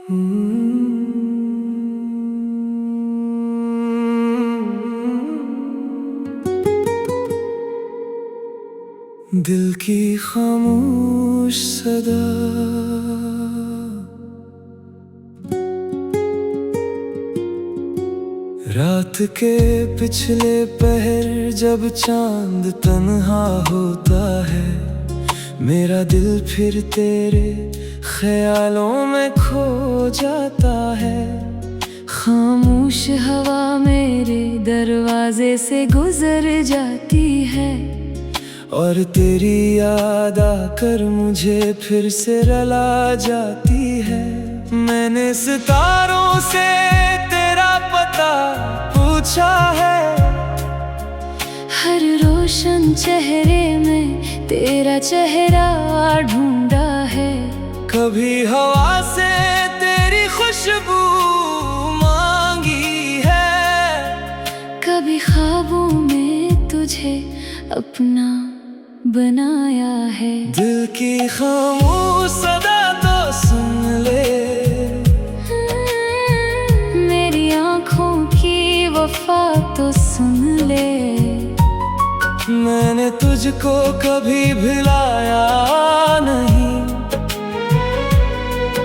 दिल की खामोश सदा, रात के पिछले पहर जब चांद तन्हा होता है, मेरा दिल फिर तेरे ख्यालों में खो जाता है। खामोश हवा मेरे दरवाजे से गुजर जाती है, और तेरी याद आकर मुझे फिर से रुला जाती है। मैंने सितारों से तेरा पता पूछा है, हर रोशन चेहरे में तेरा चेहरा ढूंढा है। कभी हवा से तेरी खुशबू मांगी है, कभी ख्वाबों में तुझे अपना बनाया है। दिल की खामोश सदा तो सुन ले, मेरी आँखों की वफा तो सुन ले। मैंने तुझको कभी भुलाया नहीं,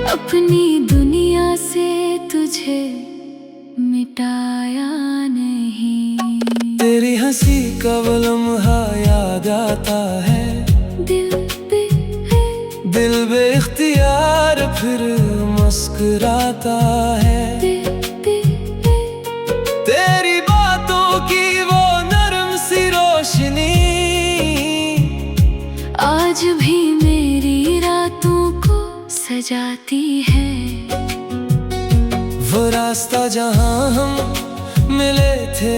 अपनी दुनिया से तुझे मिटाया नहीं। तेरी हंसी का वो लम्हा याद आता है, दिल बेख्तियार फिर मुस्कुराता है। तेरी बातों की वो नरम सी रोशनी आज भी मेरी रातों को सजाती है। वो रास्ता जहाँ हम मिले थे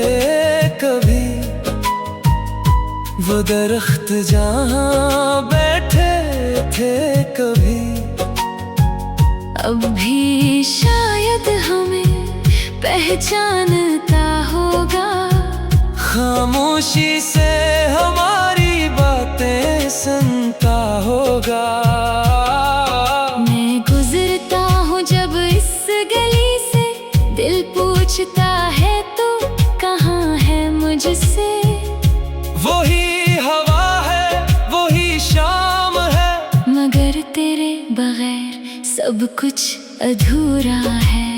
कभी, वो दरख्त जहाँ बैठे थे कभी, अब भी शायद हमें पहचानता होगा। खामोशी से हमारी बातें सुनता होगा। मैं गुजरता हूँ जब इस गली से, दिल पूछता है तू कहाँ है मुझसे। वही हवा है, वही शाम है, मगर तेरे बगैर सब कुछ अधूरा है।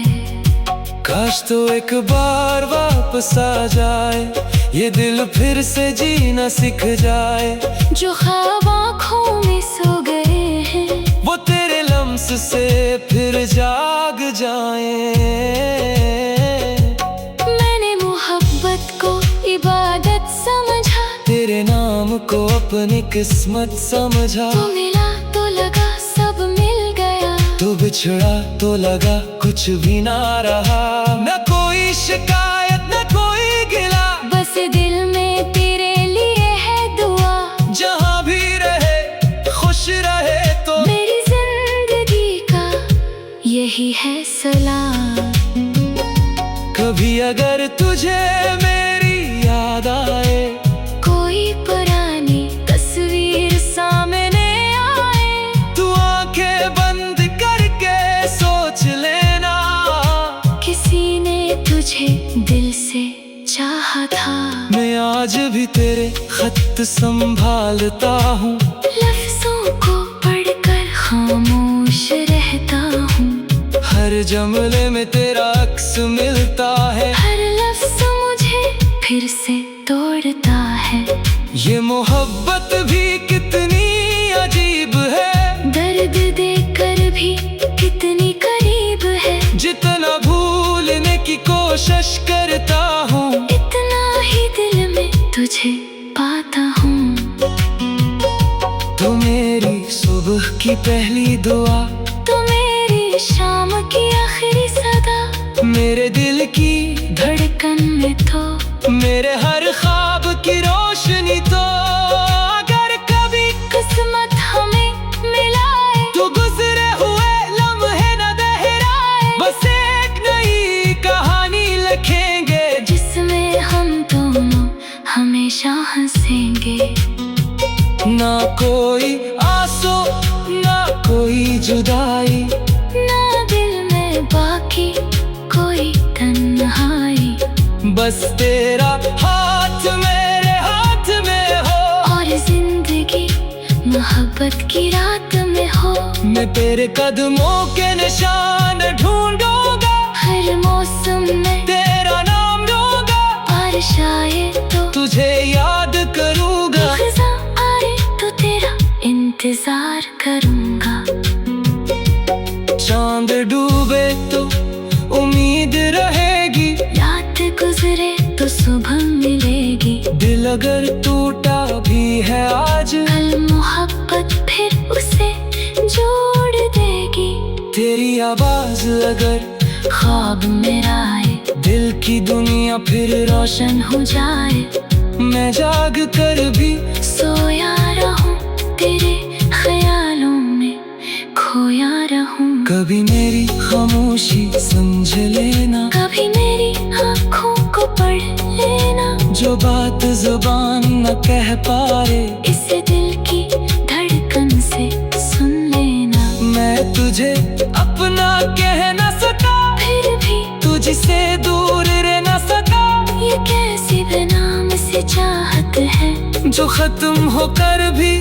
काश तो एक बार वापस आ जाए, ये दिल फिर से जीना सीख जाए। जो ख्वाब आँखों में सो गए हैं, वो तेरे लम्स से फिर जाग जाए। मैंने मोहब्बत को इबादत समझा, तेरे नाम को अपनी किस्मत समझा। तो मिला तो लगा सब मिल गया, तो बिछड़ा तो लगा कुछ भी ना रहा। न कोई शिकायत न कोई गिला, बस दिल में तेरे लिए है दुआ। जहाँ भी रहे खुश रहे तो मेरी जिंदगी का यही है सलाम। कभी अगर तुझे मेरी याद आए, कोई पुरानी तस्वीर सामने आए, तू आंखें बंद करके सोच लेना, किसी ने तुझे दिल से चाहा था। मैं आज भी तेरे खत संभालता हूँ, लफ्जों को पढ़कर खामोश रहता हूँ। हर जुमले में तेरा अक्स मिलता है, हर लफ्ज मुझे फिर से तोड़ता है। ये मोहब्बत भी कितनी अजीब है, दर्द देकर भी कितनी करीब है। जितना भूलने की कोशिश करता हूँ, इतना ही दिल में तुझे पाता हूँ। तू मेरी सुबह की पहली दुआ, तू मेरी शाम की आखिरी सदा, मेरे दिल की धड़कन में तो मेरे हर ख्वाब की रोशनी तो। अगर कभी किस्मत हमें मिलाए, तो गुजरे हुए लम्हे न दोहराए, बस एक नई कहानी लिखेंगे, जिसमें हम दोनों हमेशा हंसेंगे। ना कोई आंसू ना कोई जुदाई, ना दिल में बस तेरा हाथ मेरे हाथ में हो, और जिंदगी मोहब्बत की रात में हो। मैं तेरे कदमों के निशान ढूंढूंगा, हर मौसम में तेरा नाम लूंगा, बारिश आए तो तुझे याद करूंगा, खज़ां आए तो तेरा इंतजार करूंगा। चांद डूबे तो उम्मीद रहेगी, रात गुजरे तो सुबह मिलेगी। दिल अगर टूटा भी है आज, कल मोहब्बत फिर उसे जोड़ देगी। तेरी आवाज अगर ख्वाब में आए, दिल की दुनिया फिर रोशन हो जाए। मैं जाग कर भी सोया रहूं, तेरे ख्यालों में खोया रहूं। कभी मेरी खामोशी समझ लेना, कभी मेरी आँखों को पढ़ लेना। जो बात जुबान न कह पाए, इसे दिल की धड़कन से सुन लेना। मैं तुझे अपना कह न सका, फिर भी तुझसे दूर रह न सका। ये कैसी बेनाम सी चाहत है, जो खत्म होकर भी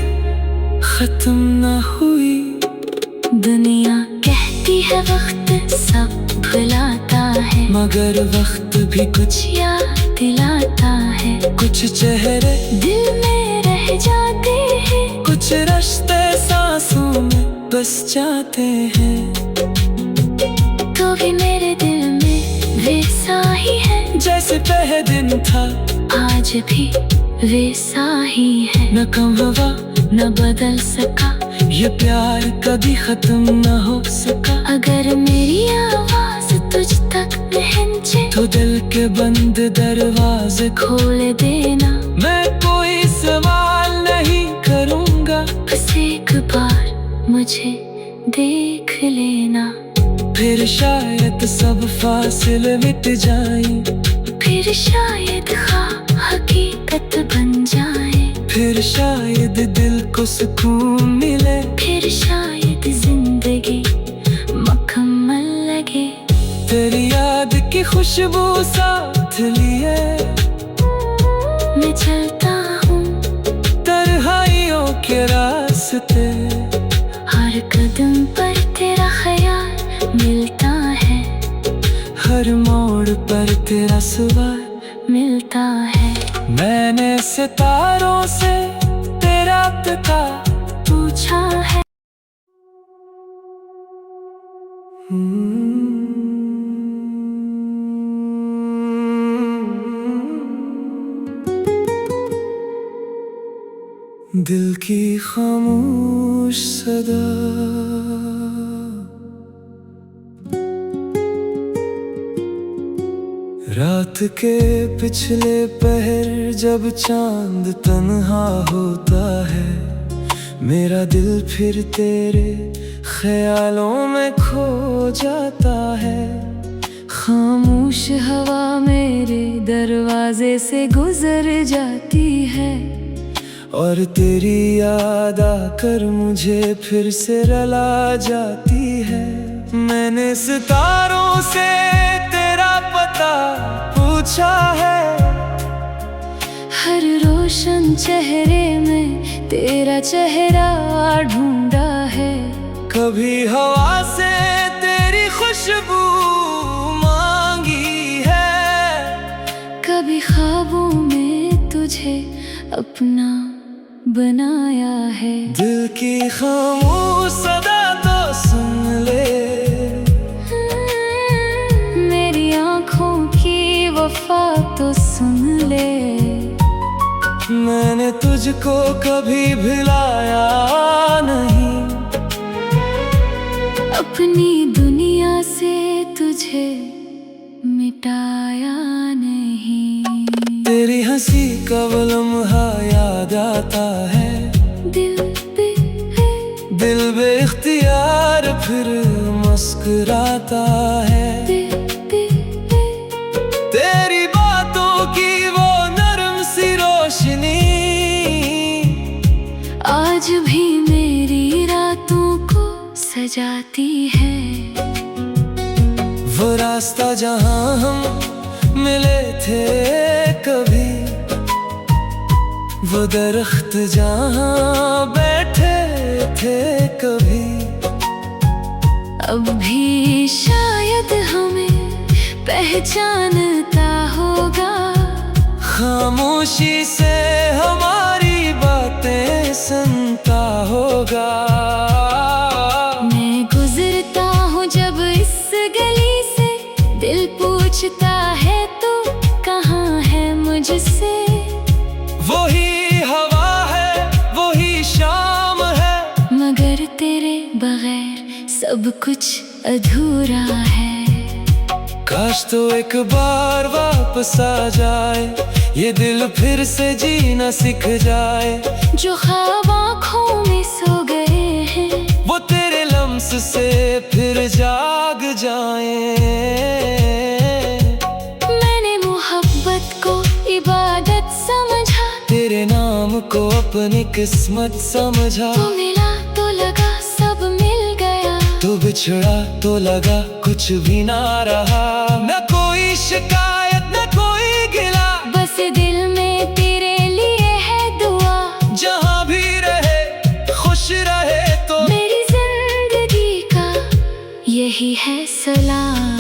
खत्म न हुई। दुनिया कहती है वक्त सब भुलाता है, मगर वक्त भी कुछ याद दिलाता है। कुछ चेहरे दिल में रह जाते हैं, कुछ रास्ते सांसों में बस जाते हैं। तो भी मेरे दिल में वैसा ही है, जैसे पहले दिन था आज भी वैसा ही है। न कम हुआ न बदल सका, ये प्यार कभी खत्म न हो सका। अगर मेरी आवाज तुझ तक पहुंचे, तो दिल के बंद दरवाजे खोल देना। मैं कोई सवाल नहीं करूँगा, बस एक बार मुझे देख लेना। फिर शायद सब फासले मिट जाएं, फिर शायद ख्वाब हकीकत बन जाए। फिर शायद दिल को सुकून मिले, फिर शायद जिंदगी मुकम्मल लगे। तेरी याद की खुशबू साथ लिए मैं चलता हूँ तन्हाइयों के रास्ते, हर कदम पर तेरा ख्याल मिलता है। हर मोड़ पर तेरा सवाल मिलता है। मैंने सितारों से तेरा पता पूछा है। दिल की खामोश सदा, रात के पिछले पहर जब चांद तन्हा होता है, मेरा दिल फिर तेरे ख्यालों में खो जाता है। खामोश हवा मेरे दरवाजे से गुजर जाती है, और तेरी याद आकर मुझे फिर से रुला जाती है। मैंने सितारों से तेरा पता पूछा है, हर रोशन चेहरे में तेरा चेहरा ढूंढा है। कभी हवा से तेरी खुशबू मांगी है, कभी ख्वाबों में तुझे अपना बनाया है। दिल की खामोश सदा तो सुन ले, मेरी आँखों की वफा तो सुन ले। मैंने तुझको कभी भुलाया नहीं, अपनी दुनिया से तुझे मिटाया नहीं। तेरी हंसी का वो लम्हा याद आता है, दिल बेख्तियार फिर मुस्कुराता है। तेरी बातों की वो नरम सी रोशनी आज भी मेरी रातों को सजाती है। वो रास्ता जहाँ हम मिले थे कभी, वो दरख्त जहाँ बैठे थे कभी। अब भी शायद हमें पहचानता होगा, खामोशी से हमारी बातें सुनता होगा। मैं गुजरता हूँ जब इस गली से, दिल पूछता है तू कहाँ है मुझसे। वही हवा है, वही शाम है, मगर तेरे बगैर सब कुछ अधूरा है। काश तो एक बार वापस आ जाए, ये दिल फिर से जीना सीख जाए। जो ख्वाब आँखों में सो गए हैं, वो तेरे लम्स से फिर जाग जाए। मैंने मोहब्बत को इबादत समझा, तेरे नाम को अपनी किस्मत समझा। तो मिला तो लगा सब मिल गया, तो बिछड़ा तो लगा कुछ भी ना रहा। न कोई शिकायत न कोई गिला, बस दिल में तेरे लिए है दुआ। जहाँ भी रहे खुश रहे तो मेरी जिंदगी का यही है सलाम।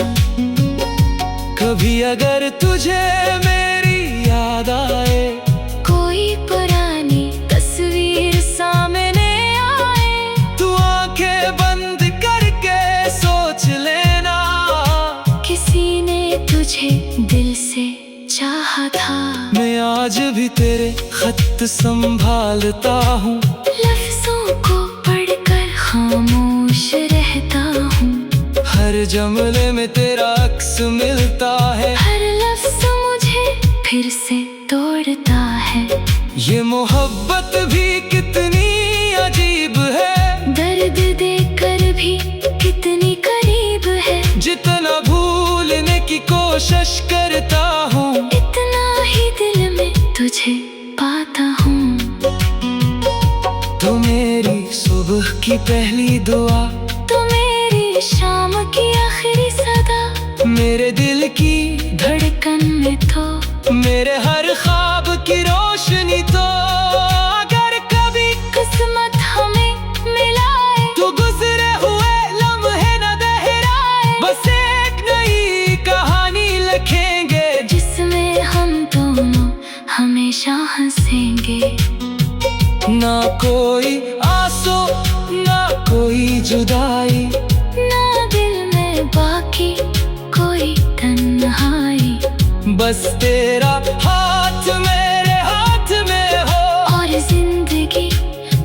कभी अगर तुझे मेरी याद आए, कोई पुरानी तस्वीर सामने आए, तू आंखें बंद करके सोच लेना, किसी ने तुझे दिल से चाहा था। मैं आज भी तेरे खत संभालता हूँ, लफ्जों को पढ़कर खामोश रहता हूँ। हर जुमले में तेरा अक्स मिलता है, हर लफ्ज मुझे फिर से तोड़ता है। ये मोहब्बत भी कितनी अजीब है, दर्द देकर भी कितनी करीब है। जितना भूलने की कोशिश करता हूँ, इतना ही दिल में तुझे पाता हूँ। तो मेरी सुबह की पहली दुआ, तो मेरी शाम की आखिरी सदा, मेरे दिल की धड़कन में तो, मेरे हर ख्वाब की रोशनी तो। अगर कभी किस्मत हमें मिलाए, तो गुजरे हुए लम्हे न दोहराए, बस एक नई कहानी लिखेंगे, जिसमें हम दोनों हमेशा हंसेंगे। ना कोई आंसू ना कोई जुदाई, ना दिल में बाकी कोई तन्हाई। बस तेरा हाथ मेरे हाथ में हो, और जिंदगी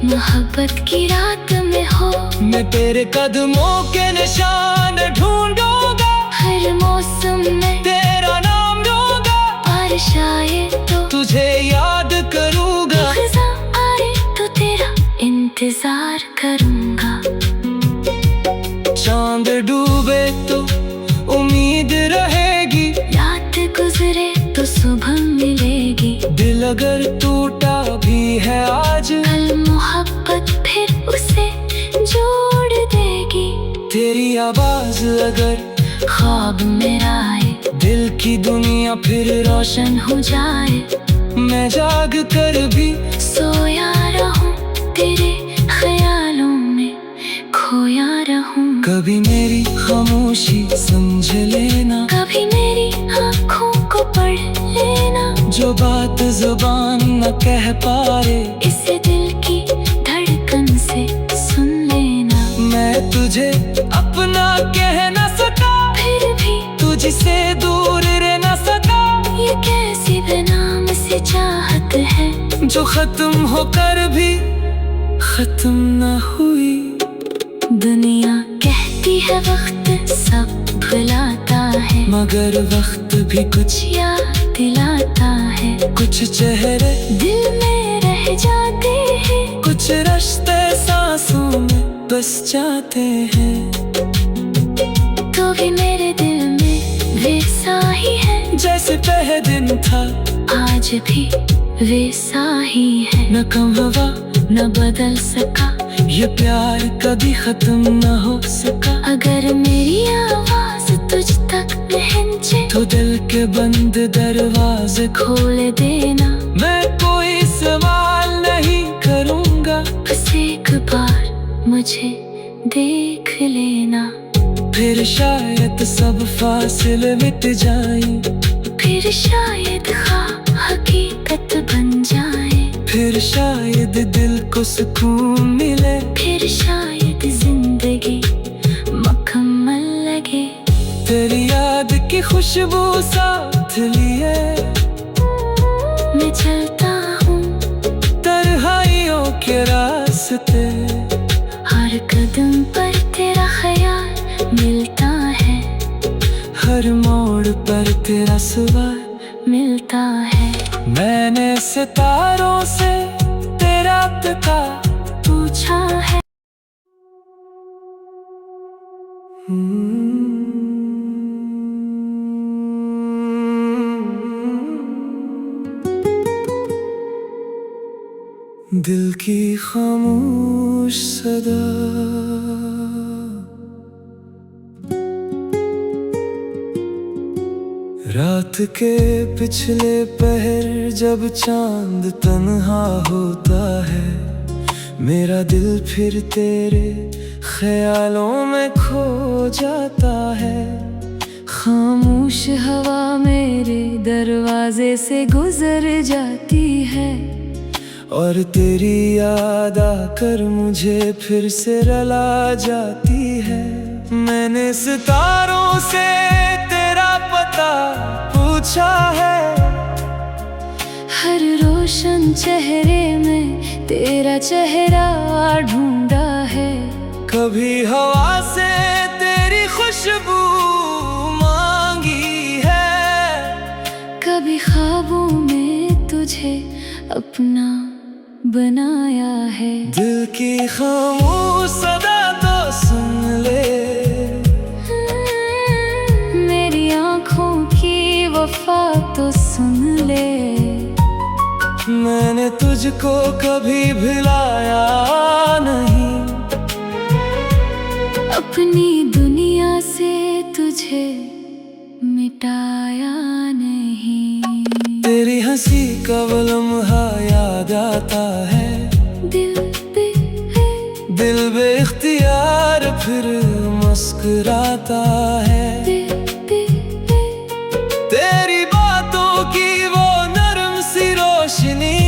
मोहब्बत की रात में हो। मैं तेरे कदमों के निशान ढूंढूंगा, हर मौसम में तेरा नाम लूंगा, बारिश आए तो तुझे याद करूंगा, खज़ां आए तो तेरा इंतजार करूंगा। चांद डूबे तो उम्मीद रहेगी, रात गुजरे तो सुबह मिलेगी। दिल अगर टूटा भी है आज, कल मोहब्बत फिर उसे जोड़ देगी। तेरी आवाज अगर ख्वाब में आए, दिल की दुनिया फिर रोशन हो जाए। मैं जाग कर भी सोया रहूं, तेरे ख्यालों में खोया रहूं। कभी मेरी खामोशी समझ लेना, कभी मेरी आँखों को पढ़ लेना। जो बात जुबान न कह पाए, इसे दिल की धड़कन से सुन लेना। मैं तुझे अपना कह न सका, फिर भी तुझसे दूर रह न सका। ये कैसी बेनाम सी चाहत है, जो खत्म होकर भी खत्म न हुई। दुनिया कहती है वक्त सब भुलाता है, मगर वक्त भी कुछ याद दिलाता है। कुछ चेहरे दिल में रह जाते हैं, कुछ रास्ते सांसों में बस जाते हैं। तो भी मेरे दिल में वैसा ही है, जैसे पहले दिन था आज भी वैसा ही है। न कम हुआ न बदल सका, ये प्यार कभी खत्म न हो सका। अगर मेरी आवाज तुझ तक पहुंचे, तो दिल के बंद दरवाजे खोल देना। मैं कोई सवाल नहीं करूँगा, बस एक बार मुझे देख लेना। फिर शायद सब फासले मिट जाएं, फिर शायद ख्वाब हकीकत बन जाए। फिर शायद दिल को सुकून मिले, फिर शायद जिंदगी मुकम्मल लगे। तेरी याद की खुशबू साथ लिए मैं चलता हूँ तन्हाइयों के रास्ते। हर कदम पर तेरा ख्याल मिलता है, हर मोड़ पर तेरा स्वर मिलता है। मैंने सितारों से तेरा पता पूछा है। दिल की खामोश सदा, रात के पिछले पहर जब चांद तन्हा होता है, मेरा दिल फिर तेरे ख्यालों में खो जाता है। खामोश हवा मेरे दरवाजे से गुजर जाती है, और तेरी याद आकर मुझे फिर से रुला जाती है। मैंने सितारों से तेरा पता पूछा है, हर रोशन चेहरे में तेरा चेहरा ढूंढा है। कभी हवा से तेरी खुशबू मांगी है, कभी ख्वाबों में तुझे अपना बनाया है। दिल की खामोश सदा तो सुन ले, मेरी आँखों की वफा तो सुन ले। मैंने तुझको कभी भुलाया नहीं, अपनी दुनिया से तुझे मिटाया नहीं। तेरी हंसी का वो लम्हा याद आता है, दिल बेख्तियार फिर मुस्कुराता है। तेरी बातों की वो नरम सी रोशनी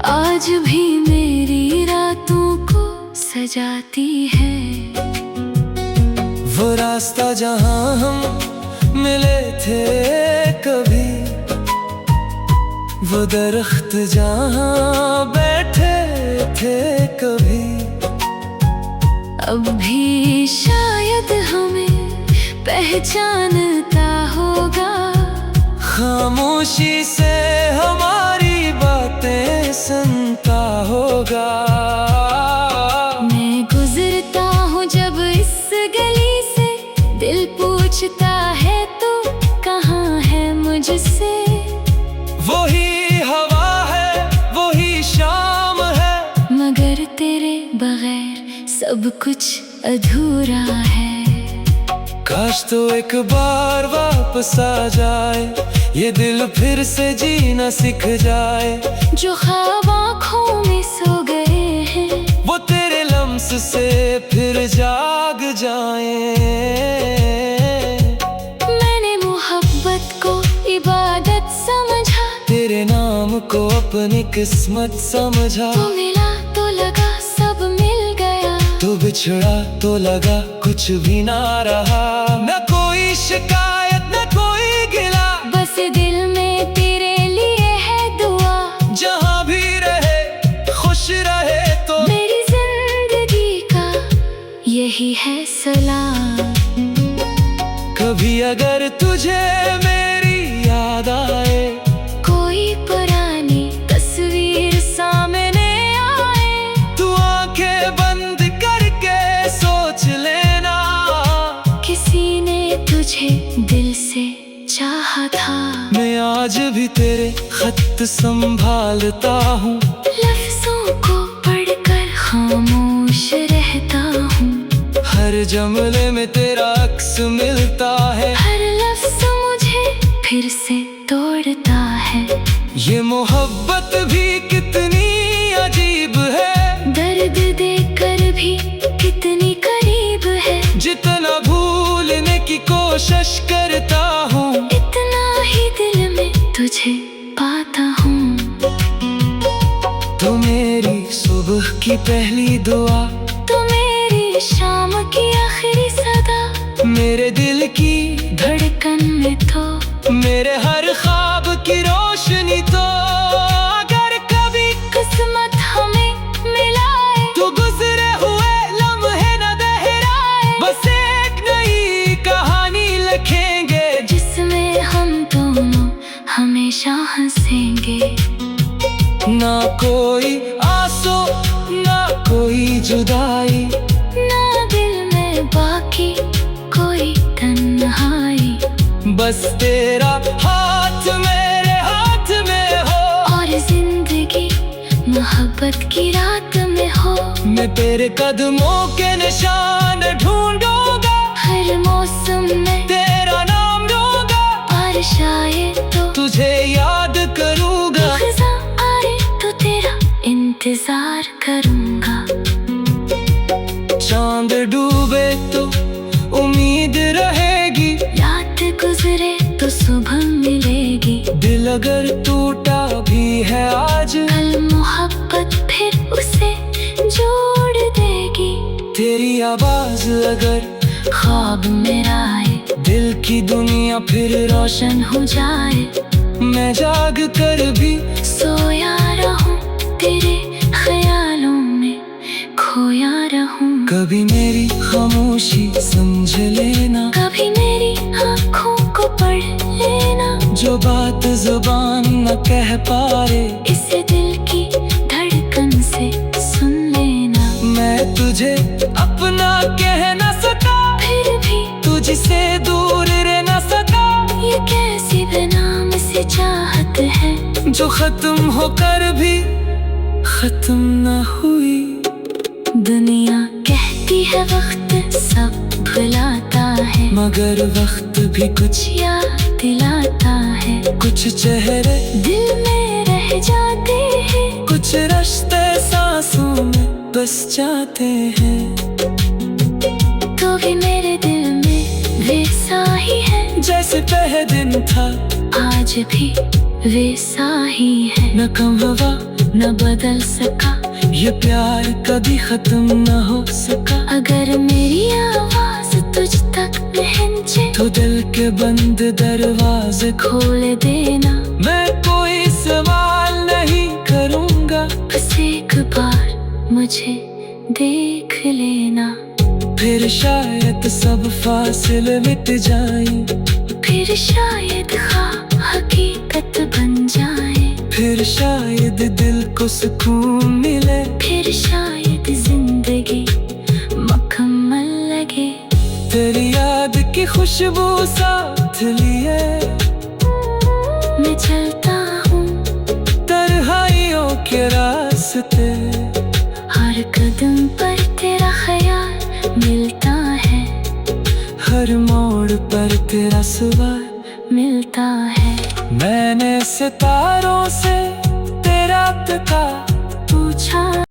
आज भी मेरी रातों को सजाती है। वो रास्ता जहाँ हम मिले थे कभी, वो दरख्त जहाँ बैठे थे कभी, अब भी शायद हमें पहचानता होगा। खामोशी से हमारी बातें सुनता होगा। मैं गुजरता हूँ जब इस गली से, दिल पूछता है तू कहाँ है मुझसे। वही हवा है, वही शाम है, मगर तेरे बगैर सब कुछ अधूरा है। काश तो एक बार वापस आ जाए, ये दिल फिर से जीना सीख जाए। जो ख्वाब आँखों में सो गए हैं, वो तेरे लम्स से फिर जाग जाएं। मैंने मोहब्बत को इबादत समझा, तेरे नाम को अपनी किस्मत समझा। तो मिला तो लगा सब मिल गया, तो बिछड़ा तो लगा कुछ भी ना रहा। न कोई शिकायत न कोई गिला, बस दिल में तेरे लिए है दुआ। जहाँ भी रहे खुश रहे तो मेरी जिंदगी का यही है सलाम। कभी अगर तुझे मेरी याद आए, कोई पुरानी तस्वीर सामने आए, तू आंखें बंद करके सोच लेना, किसी ने तुझे दिल से चाहा था। मैं आज भी तेरे खत संभालता हूँ, लफ्जों को पढ़कर खामोश रहता हूँ। हर जमले में तेरा अक्स मिलता है। फिर से तोड़ता है। ये मोहब्बत भी कितनी अजीब है, दर्द देकर भी कितनी करीब है। जितना भूलने की कोशिश करता हूँ, इतना ही दिल में तुझे पाता हूँ। तू मेरी सुबह की पहली दुआ, तू मेरी शाम की आखिरी सदा। मेरे दिल की धड़कन में तो, मेरे हर ख्वाब की रोशनी तो। अगर कभी किस्मत हमें मिलाए, तो गुजरे हुए लम्हे न दोहराए, बस एक नई कहानी लिखेंगे, जिसमें हम दोनों हमेशा हंसेंगे। ना कोई आंसू ना कोई जुदाई, ना दिल में बाकी कोई तन्हाई। बस तेरा हाथ मेरे हाथ में हो, और जिंदगी मोहब्बत की रात में हो। मैं तेरे कदमों के निशान ढूंढूंगा, हर मौसम में तेरा नाम लूंगा, बारिश आए तो तुझे याद करूंगा, खज़ां आए तो तेरा इंतजार करूंगा। चांद डूबे तो उम्मीद रहेगी, रात गुजरे तो सुबह मिलेगी। दिल अगर टूटा भी है आज, कल मोहब्बत फिर उसे जोड़ देगी। तेरी आवाज अगर ख्वाब में आए, दिल की दुनिया फिर रोशन हो जाए। मैं जाग कर भी सोया रहूं, तेरे ख्यालों में खोया रहूं। कभी मेरी खामोशी समझ लेना, कभी मेरी आँखों को पढ़ लेना। जो बात जुबान न कह पा रे, इसे दिल की धड़कन से सुन लेना। मैं तुझे अपना कह न सका, फिर भी तुझसे दूर रह न सका। ये कैसी बेनाम सी चाहत है, जो खत्म होकर भी खत्म न हुई। दुनिया कहती है वक्त सब भुलाता है, मगर वक्त भी कुछ याद दिलाता है। कुछ चेहरे दिल में रह जाते हैं, कुछ रास्ते सांसों में बस जाते हैं। तो भी मेरे दिल में वैसा ही है, जैसे पहले दिन था आज भी वैसा ही है। न कम हुआ न बदल सका, ये प्यार कभी खत्म न हो सका। अगर मेरी आवाज तुझ तक पहुंचे, तो दिल के बंद दरवाजे खोल देना। मैं कोई सवाल नहीं करूँगा, बस एक बार मुझे देख लेना। फिर शायद सब फासले मिट जाएं, फिर शायद ख्वाब हकीकत बन जाए। फिर शायद दिल को सुकून मिले, फिर शायद जिंदगी मुकम्मल लगे। तेरी याद की खुशबू साथ लिए मैं चलता हूँ तन्हाइयों के रास्ते, हर कदम पर तेरा ख्याल मिलता है। हर मोड़ पर तेरा सवाल मिलता है। मैंने सितारों से तेरा पता पूछा